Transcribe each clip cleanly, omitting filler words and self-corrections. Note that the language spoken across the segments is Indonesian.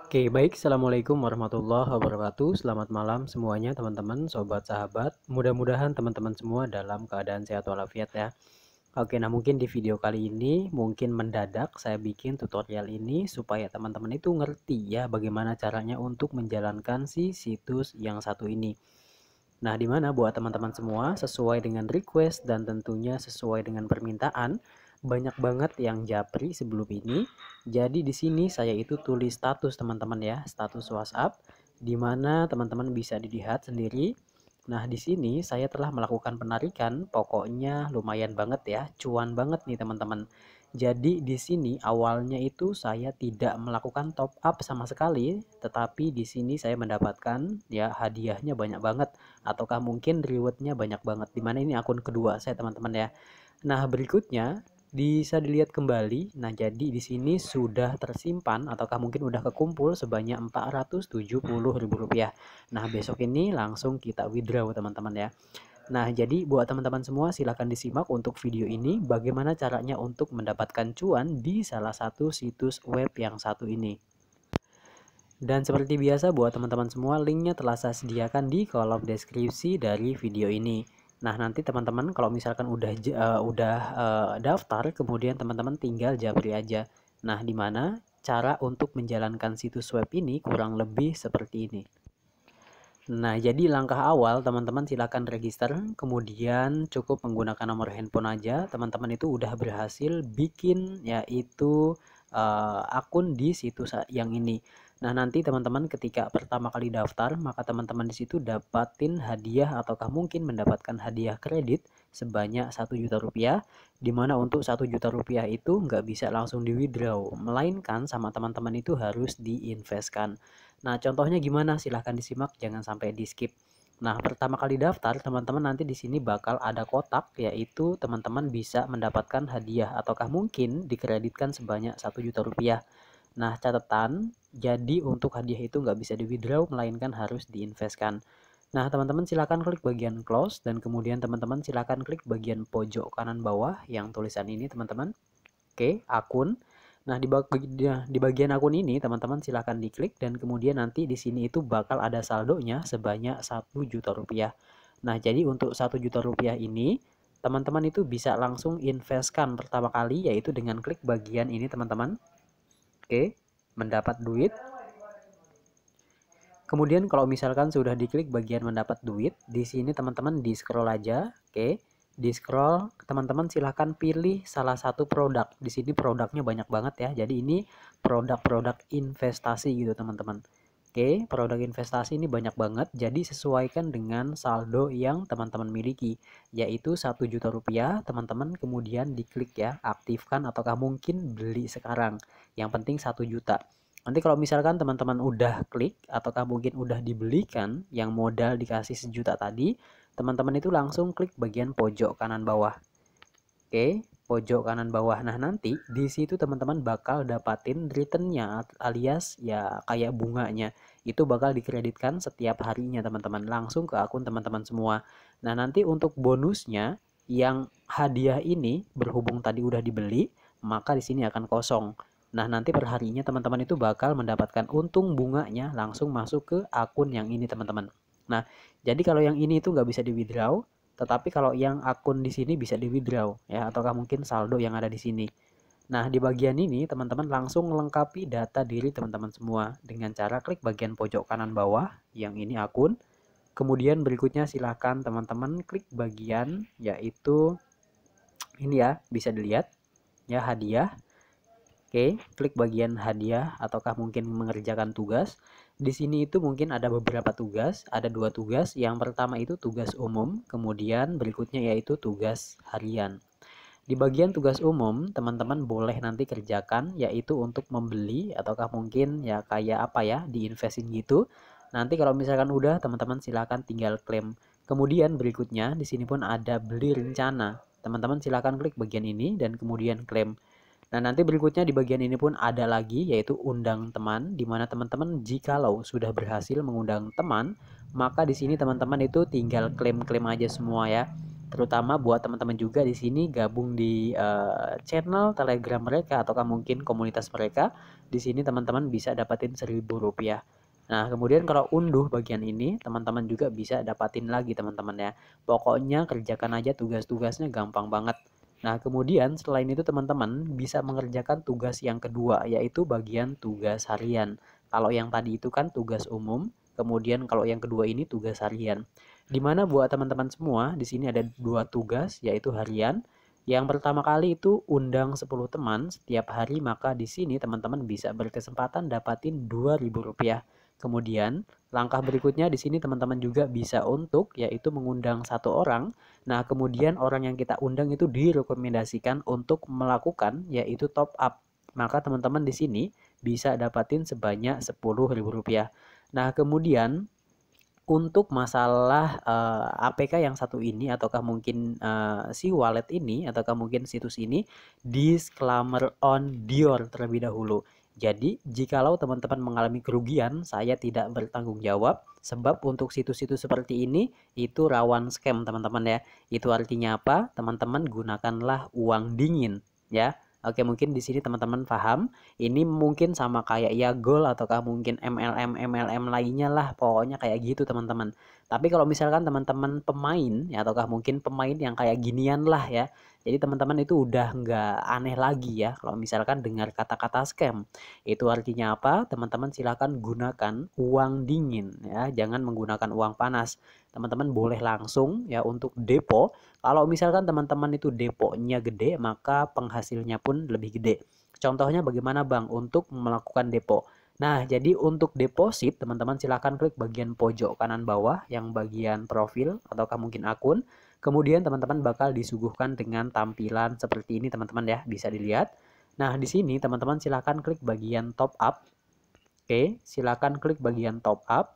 Oke, baik. Assalamualaikum warahmatullahi wabarakatuh. Selamat malam semuanya, teman-teman, sobat, sahabat. Mudah-mudahan teman-teman semua dalam keadaan sehat walafiat ya. Oke, nah mungkin di video kali ini mungkin mendadak saya bikin tutorial ini supaya teman-teman itu ngerti ya bagaimana caranya untuk menjalankan si situs yang satu ini. Nah, di mana buat teman-teman semua sesuai dengan request dan tentunya sesuai dengan permintaan, banyak banget yang japri sebelum ini. Jadi di sini saya itu tulis status teman-teman ya, status WhatsApp di mana teman-teman bisa dilihat sendiri. Nah, di sini saya telah melakukan penarikan, pokoknya lumayan banget ya, cuan banget nih teman-teman. Jadi di sini awalnya itu saya tidak melakukan top up sama sekali, tetapi di sini saya mendapatkan ya hadiahnya banyak banget ataukah mungkin rewardnya banyak banget. Dimana ini akun kedua saya teman-teman ya. Nah, berikutnya bisa dilihat kembali. Nah, jadi di sini sudah tersimpan ataukah mungkin udah kekumpul sebanyak Rp470.000. Nah, besok ini langsung kita withdraw teman-teman ya. Nah, jadi buat teman-teman semua silahkan disimak untuk video ini bagaimana caranya untuk mendapatkan cuan di salah satu situs web yang satu ini. Dan seperti biasa buat teman-teman semua linknya telah saya sediakan di kolom deskripsi dari video ini. Nah, nanti teman-teman kalau misalkan udah daftar, kemudian teman-teman tinggal japri aja. Nah, di mana cara untuk menjalankan situs web ini kurang lebih seperti ini. Nah, jadi langkah awal teman-teman silakan register, kemudian cukup menggunakan nomor handphone aja. Teman-teman itu udah berhasil bikin yaitu akun di situs yang ini. Nah, nanti teman-teman ketika pertama kali daftar, maka teman-teman di situ dapatin hadiah ataukah mungkin mendapatkan hadiah kredit sebanyak Rp1.000.000, di mana untuk Rp1.000.000 itu nggak bisa langsung di withdraw, melainkan sama teman-teman itu harus diinvestkan. Nah, contohnya gimana? Silahkan disimak, jangan sampai di skip. Nah, pertama kali daftar, teman-teman nanti di sini bakal ada kotak, yaitu teman-teman bisa mendapatkan hadiah ataukah mungkin dikreditkan sebanyak Rp1.000.000. Nah, catatan, jadi untuk hadiah itu nggak bisa di withdraw, melainkan harus diinvestkan. Nah, teman-teman silakan klik bagian close dan kemudian teman-teman silakan klik bagian pojok kanan bawah yang tulisan ini, teman-teman. Oke, akun. Nah, di bagian akun ini teman-teman silahkan diklik dan kemudian nanti di sini itu bakal ada saldonya sebanyak Rp1.000.000. Nah, jadi untuk Rp1.000.000 ini teman-teman itu bisa langsung investkan pertama kali yaitu dengan klik bagian ini teman-teman. Oke, mendapat duit. Kemudian kalau misalkan sudah diklik bagian mendapat duit, di sini teman-teman di scroll aja, oke. Di scroll, teman-teman silahkan pilih salah satu produk. Di sini produknya banyak banget ya. Jadi ini produk-produk investasi gitu teman-teman. Oke, produk investasi ini banyak banget. Jadi sesuaikan dengan saldo yang teman-teman miliki, yaitu Rp1.000.000. Teman-teman kemudian diklik ya, aktifkan ataukah mungkin beli sekarang. Yang penting 1 juta. Nanti kalau misalkan teman-teman udah klik ataukah mungkin udah dibelikan yang modal dikasih 1 juta tadi, teman-teman itu langsung klik bagian pojok kanan bawah. Oke, pojok kanan bawah. Nah, nanti di situ teman-teman bakal dapatin returnnya alias ya kayak bunganya. Itu bakal dikreditkan setiap harinya teman-teman langsung ke akun teman-teman semua. Nah, nanti untuk bonusnya yang hadiah ini berhubung tadi udah dibeli, maka di sini akan kosong. Nah, nanti perharinya teman-teman itu bakal mendapatkan untung bunganya langsung masuk ke akun yang ini teman-teman. Nah, jadi kalau yang ini itu nggak bisa di withdraw, tetapi kalau yang akun di sini bisa di withdraw ya, ataukah mungkin saldo yang ada di sini. Nah, di bagian ini teman-teman langsung melengkapi data diri teman-teman semua dengan cara klik bagian pojok kanan bawah yang ini akun. Kemudian berikutnya silahkan teman-teman klik bagian yaitu ini ya, bisa dilihat ya hadiah. Oke, klik bagian hadiah ataukah mungkin mengerjakan tugas. Di sini itu mungkin ada beberapa tugas, ada 2 tugas. Yang pertama itu tugas umum, kemudian berikutnya yaitu tugas harian. Di bagian tugas umum, teman-teman boleh nanti kerjakan yaitu untuk membeli ataukah mungkin ya kayak apa ya, diinvestin gitu. Nanti kalau misalkan udah, teman-teman silakan tinggal klaim. Kemudian berikutnya di sini pun ada beli rencana. Teman-teman silakan klik bagian ini dan kemudian klaim. Nah, nanti berikutnya di bagian ini pun ada lagi yaitu undang teman, di mana teman-teman jikalau sudah berhasil mengundang teman, maka di sini teman-teman itu tinggal klaim-klaim aja semua ya. terutama buat teman-teman juga di sini gabung di channel Telegram mereka ataukah mungkin komunitas mereka. Di sini teman-teman bisa dapatin Rp1.000. Nah, kemudian kalau unduh bagian ini, teman-teman juga bisa dapatin lagi teman-teman ya. Pokoknya kerjakan aja tugas-tugasnya gampang banget. Nah, kemudian selain itu teman-teman bisa mengerjakan tugas yang kedua, yaitu bagian tugas harian. Kalau yang tadi itu kan tugas umum, kemudian kalau yang kedua ini tugas harian. Dimana buat teman-teman semua, di sini ada 2 tugas, yaitu harian. Yang pertama kali itu undang 10 teman setiap hari, maka di sini teman-teman bisa berkesempatan dapatin Rp2.000. Kemudian langkah berikutnya di sini teman-teman juga bisa untuk yaitu mengundang 1 orang. Nah, kemudian orang yang kita undang itu direkomendasikan untuk melakukan yaitu top up. Maka teman-teman di sini bisa dapatin sebanyak Rp10.000. Nah, kemudian untuk masalah APK yang satu ini ataukah mungkin si wallet ini ataukah mungkin situs ini, disclaimer on Dior terlebih dahulu. Jadi, jikalau teman-teman mengalami kerugian, saya tidak bertanggung jawab sebab untuk situs-situs seperti ini itu rawan scam, teman-teman ya. Itu artinya apa? Teman-teman gunakanlah uang dingin ya. Oke, mungkin di sini teman-teman paham. Ini mungkin sama kayak Yagol ataukah mungkin MLM lainnya lah, pokoknya kayak gitu teman-teman. Tapi kalau misalkan teman-teman pemain ya ataukah mungkin pemain yang kayak ginian lah ya. Jadi teman-teman itu udah nggak aneh lagi ya kalau misalkan dengar kata-kata scam. Itu artinya apa? Teman-teman silakan gunakan uang dingin ya, jangan menggunakan uang panas. Teman-teman boleh langsung ya untuk depo. Kalau misalkan teman-teman itu deponya gede, maka penghasilnya pun lebih gede. Contohnya bagaimana Bang untuk melakukan depo? Nah, jadi untuk deposit, teman-teman silahkan klik bagian pojok kanan bawah yang bagian profil ataukah mungkin akun. Kemudian teman-teman bakal disuguhkan dengan tampilan seperti ini teman-teman ya, bisa dilihat. Nah, di sini teman-teman silahkan klik bagian top up. Oke, silahkan klik bagian top up.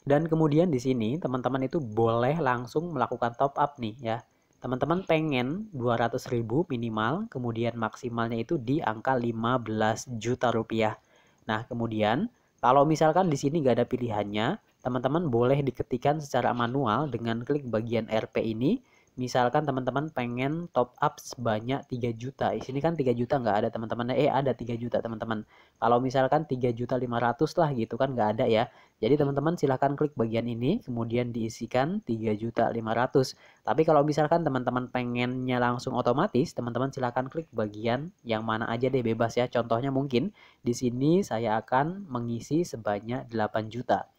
Dan kemudian di sini teman-teman itu boleh langsung melakukan top up nih ya. Teman-teman pengen 200.000 minimal, kemudian maksimalnya itu di angka 15 juta rupiah. Nah, kemudian kalau misalkan di sini nggak ada pilihannya, teman-teman boleh diketikkan secara manual dengan klik bagian RP ini. Misalkan teman-teman pengen top up sebanyak 3 juta. Di sini kan 3 juta nggak ada teman-teman. Ada 3 juta teman-teman. Kalau misalkan 3.500.000 lah gitu kan nggak ada ya. Jadi teman-teman silahkan klik bagian ini, kemudian diisikan 3.500.000. Tapi kalau misalkan teman-teman pengennya langsung otomatis, teman-teman silahkan klik bagian yang mana aja deh, bebas ya. Contohnya mungkin di sini saya akan mengisi sebanyak 8 juta.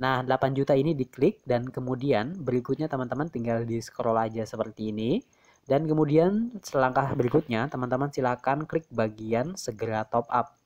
Nah, 8 juta ini diklik dan kemudian berikutnya teman-teman tinggal di scroll aja seperti ini. Dan kemudian selangkah berikutnya teman-teman silahkan klik bagian segera top up.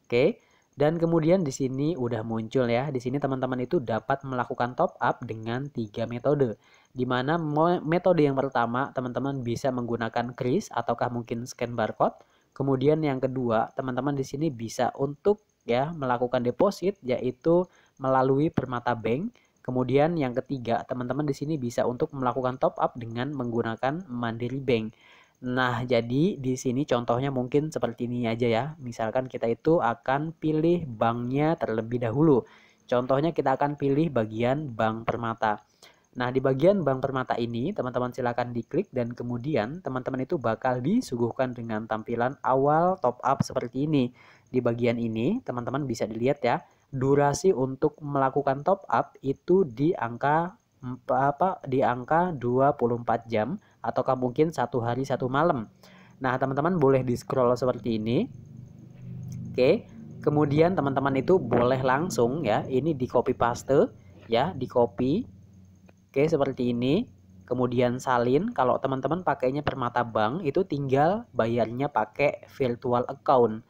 Oke. Dan kemudian di sini udah muncul ya. Di sini teman-teman itu dapat melakukan top up dengan 3 metode. Di mana metode yang pertama teman-teman bisa menggunakan kris ataukah mungkin scan barcode. Kemudian yang kedua, teman-teman di sini bisa untuk ya melakukan deposit yaitu melalui Permata Bank. Kemudian yang ketiga, teman-teman di sini bisa untuk melakukan top up dengan menggunakan Mandiri Bank. Nah, jadi di sini contohnya mungkin seperti ini aja ya. Misalkan kita itu akan pilih banknya terlebih dahulu. Contohnya kita akan pilih bagian Bank Permata. Nah, di bagian Bank Permata ini, teman-teman silakan diklik dan kemudian teman-teman itu bakal disuguhkan dengan tampilan awal top up seperti ini. Di bagian ini, teman-teman bisa dilihat ya, durasi untuk melakukan top up itu di angka 24 jam ataukah mungkin 1 hari 1 malam. Nah, teman-teman boleh di scroll seperti ini. Oke. Kemudian teman-teman itu boleh langsung ya, ini di copy paste ya, di copy. Oke, seperti ini. Kemudian salin, kalau teman-teman pakainya Permata Bank itu tinggal bayarnya pakai virtual account.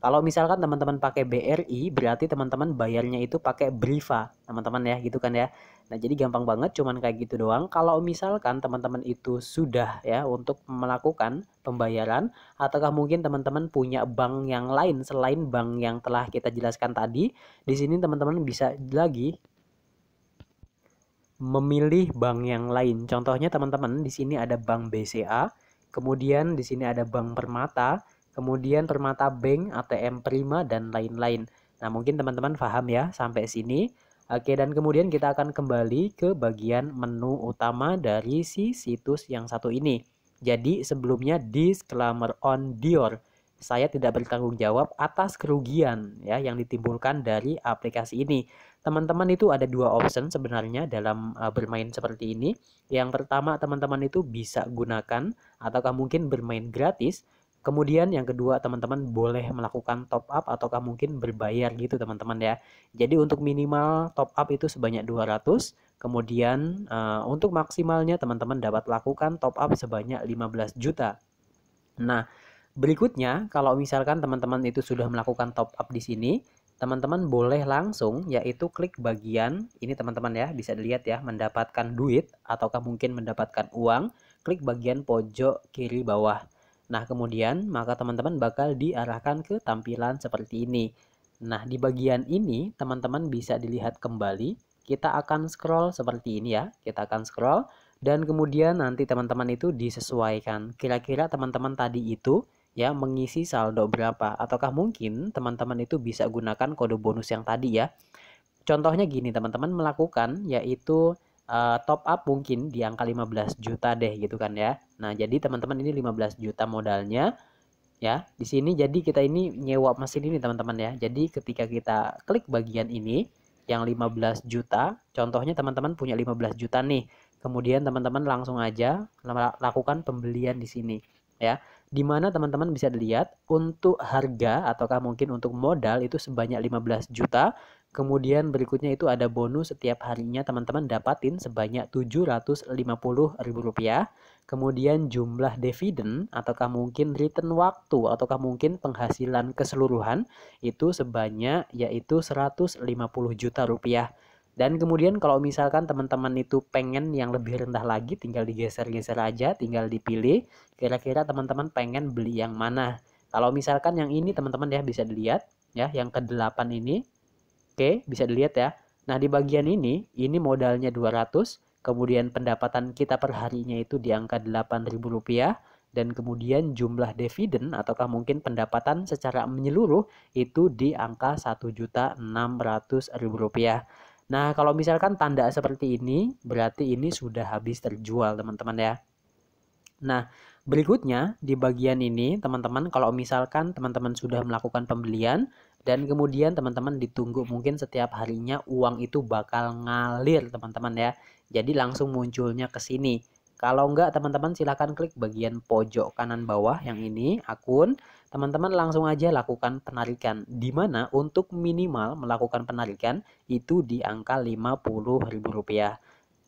Kalau misalkan teman-teman pakai BRI, berarti teman-teman bayarnya itu pakai Briva, teman-teman ya, gitu kan ya. Nah, jadi gampang banget, cuman kayak gitu doang. Kalau misalkan teman-teman itu sudah ya untuk melakukan pembayaran, ataukah mungkin teman-teman punya bank yang lain selain bank yang telah kita jelaskan tadi, di sini teman-teman bisa lagi memilih bank yang lain. Contohnya teman-teman di sini ada Bank BCA, kemudian di sini ada Bank Permata, kemudian Permata Bank, ATM Prima dan lain-lain. Nah, mungkin teman-teman paham ya sampai sini. Oke, dan kemudian kita akan kembali ke bagian menu utama dari si situs yang satu ini. Jadi sebelumnya disclaimer on Dior. Saya tidak bertanggung jawab atas kerugian ya yang ditimbulkan dari aplikasi ini. Teman-teman itu ada dua option sebenarnya dalam bermain seperti ini. Yang pertama, teman-teman itu bisa gunakan ataukah mungkin bermain gratis. Kemudian yang kedua, teman-teman boleh melakukan top up ataukah mungkin berbayar gitu teman-teman ya. Jadi untuk minimal top up itu sebanyak 200, kemudian untuk maksimalnya teman-teman dapat lakukan top up sebanyak 15 juta. Nah, berikutnya kalau misalkan teman-teman itu sudah melakukan top up di sini, teman-teman boleh langsung yaitu klik bagian ini teman-teman ya, bisa dilihat ya, mendapatkan duit ataukah mungkin mendapatkan uang, klik bagian pojok kiri bawah. Nah, kemudian maka teman-teman bakal diarahkan ke tampilan seperti ini. Nah, di bagian ini teman-teman bisa dilihat kembali. Kita akan scroll seperti ini ya. Kita akan scroll dan kemudian nanti teman-teman itu disesuaikan. Kira-kira teman-teman tadi itu ya mengisi saldo berapa ataukah mungkin teman-teman itu bisa gunakan kode bonus yang tadi ya. Contohnya gini, teman-teman melakukan yaitu top up mungkin di angka 15 juta deh gitu kan ya. Nah, jadi teman-teman ini 15 juta modalnya ya. Di sini jadi kita ini nyewa mesin ini teman-teman ya. Jadi ketika kita klik bagian ini yang 15 juta, contohnya teman-teman punya 15 juta nih. Kemudian teman-teman langsung aja lakukan pembelian di sini ya. Di mana teman-teman bisa dilihat untuk harga ataukah mungkin untuk modal itu sebanyak 15 juta. Kemudian berikutnya itu ada bonus setiap harinya teman-teman dapatin sebanyak Rp750.000. Kemudian jumlah dividen ataukah mungkin return waktu ataukah mungkin penghasilan keseluruhan itu sebanyak yaitu 150 juta rupiah. Dan kemudian kalau misalkan teman-teman itu pengen yang lebih rendah lagi, tinggal digeser-geser aja, tinggal dipilih kira-kira teman-teman pengen beli yang mana. Kalau misalkan yang ini teman-teman ya bisa dilihat ya, yang ke-8 ini. Oke, bisa dilihat ya. Nah, di bagian ini modalnya 200, kemudian pendapatan kita per harinya itu di angka Rp8.000, dan kemudian jumlah dividen ataukah mungkin pendapatan secara menyeluruh itu di angka Rp1.600.000. Nah, kalau misalkan tanda seperti ini, berarti ini sudah habis terjual, teman-teman ya. Nah, berikutnya di bagian ini, teman-teman, kalau misalkan teman-teman sudah melakukan pembelian dan kemudian teman-teman ditunggu mungkin setiap harinya uang itu bakal ngalir, teman-teman ya. Jadi langsung munculnya ke sini. Kalau enggak, teman-teman silahkan klik bagian pojok kanan bawah yang ini, akun. Teman-teman langsung aja lakukan penarikan. Di mana untuk minimal melakukan penarikan itu di angka Rp50.000.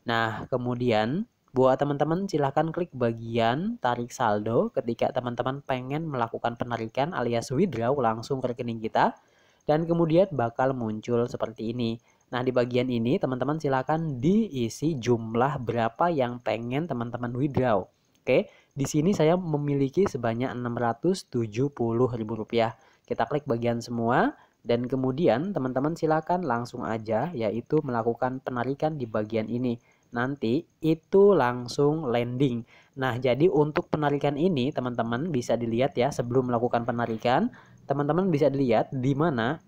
Nah, kemudian buat teman-teman silahkan klik bagian tarik saldo ketika teman-teman pengen melakukan penarikan alias withdraw langsung ke rekening kita. Dan kemudian bakal muncul seperti ini. Nah, di bagian ini teman-teman silahkan diisi jumlah berapa yang pengen teman-teman withdraw. Oke, di sini saya memiliki sebanyak Rp670.000. Kita klik bagian semua. Dan kemudian teman-teman silakan langsung aja yaitu melakukan penarikan di bagian ini. Nanti itu langsung landing. Nah, jadi untuk penarikan ini teman-teman bisa dilihat ya sebelum melakukan penarikan, teman-teman bisa dilihat di mana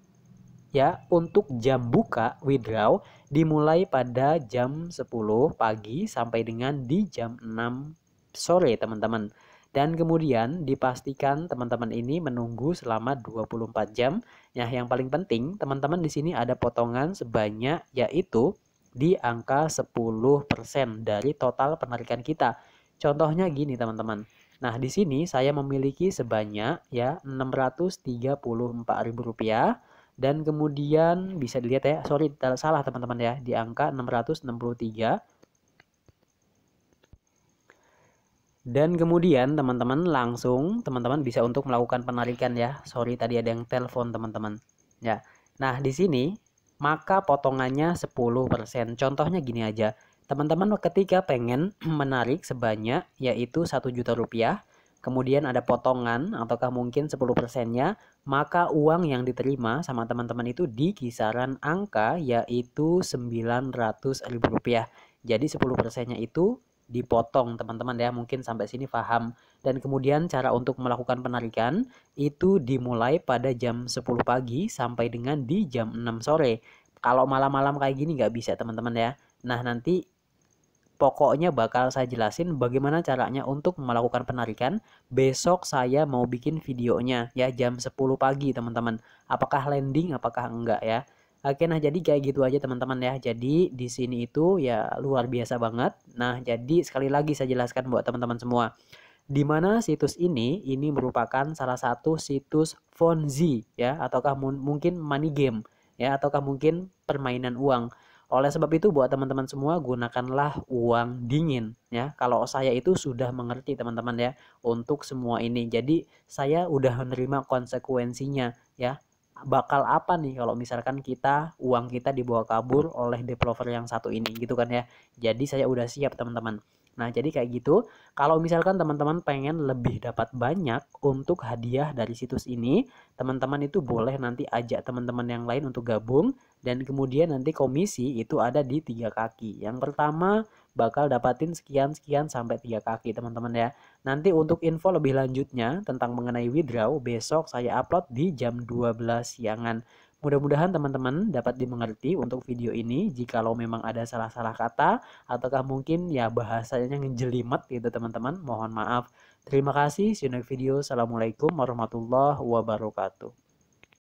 ya untuk jam buka withdraw dimulai pada jam 10 pagi sampai dengan di jam 6 sore, teman-teman. Dan kemudian dipastikan teman-teman ini menunggu selama 24 jam. Nah, yang paling penting teman-teman di sini ada potongan sebanyak yaitu di angka 10% dari total penarikan kita. Contohnya gini, teman-teman. Nah, di sini saya memiliki sebanyak ya Rp634.000 dan kemudian bisa dilihat ya, sorry salah teman-teman ya, di angka 663. Dan kemudian teman-teman langsung teman-teman bisa untuk melakukan penarikan ya. Sorry tadi ada yang telepon teman-teman. Ya. Nah, di sini maka potongannya 10%. Contohnya gini aja. Teman-teman ketika pengen menarik sebanyak yaitu 1 juta rupiah, kemudian ada potongan ataukah mungkin 10%-nya, maka uang yang diterima sama teman-teman itu di kisaran angka yaitu Rp900.000. Jadi 10%-nya itu dipotong, teman-teman ya, mungkin sampai sini paham. Dan kemudian cara untuk melakukan penarikan itu dimulai pada jam 10 pagi sampai dengan di jam 6 sore. Kalau malam-malam kayak gini nggak bisa teman-teman ya. Nah nanti pokoknya bakal saya jelasin bagaimana caranya untuk melakukan penarikan. Besok saya mau bikin videonya ya jam 10 pagi teman-teman. Apakah landing apakah enggak ya. Oke, nah jadi kayak gitu aja teman-teman ya. Jadi di sini itu ya luar biasa banget. Nah, jadi sekali lagi saya jelaskan buat teman-teman semua. Di mana situs ini merupakan salah satu situs Ponzi ya, ataukah mungkin money game ya, ataukah mungkin permainan uang. Oleh sebab itu buat teman-teman semua gunakanlah uang dingin ya. Kalau saya itu sudah mengerti teman-teman ya untuk semua ini. Jadi saya udah menerima konsekuensinya ya. Bakal apa nih kalau misalkan uang kita dibawa kabur oleh developer yang satu ini gitu kan ya. Jadi saya udah siap teman-teman. Nah, jadi kayak gitu. Kalau misalkan teman-teman pengen lebih dapat banyak untuk hadiah dari situs ini, teman-teman itu boleh nanti ajak teman-teman yang lain untuk gabung, dan kemudian nanti komisi itu ada di 3 kaki. Yang pertama bakal dapatin sekian-sekian sampai 3 kaki teman-teman ya. Nanti untuk info lebih lanjutnya tentang mengenai withdraw besok saya upload di jam 12 siangan. Mudah-mudahan teman-teman dapat dimengerti untuk video ini. Jikalau memang ada salah-salah kata ataukah mungkin ya bahasanya ngejelimet gitu teman-teman, mohon maaf. Terima kasih, see you next video. Assalamualaikum warahmatullahi wabarakatuh.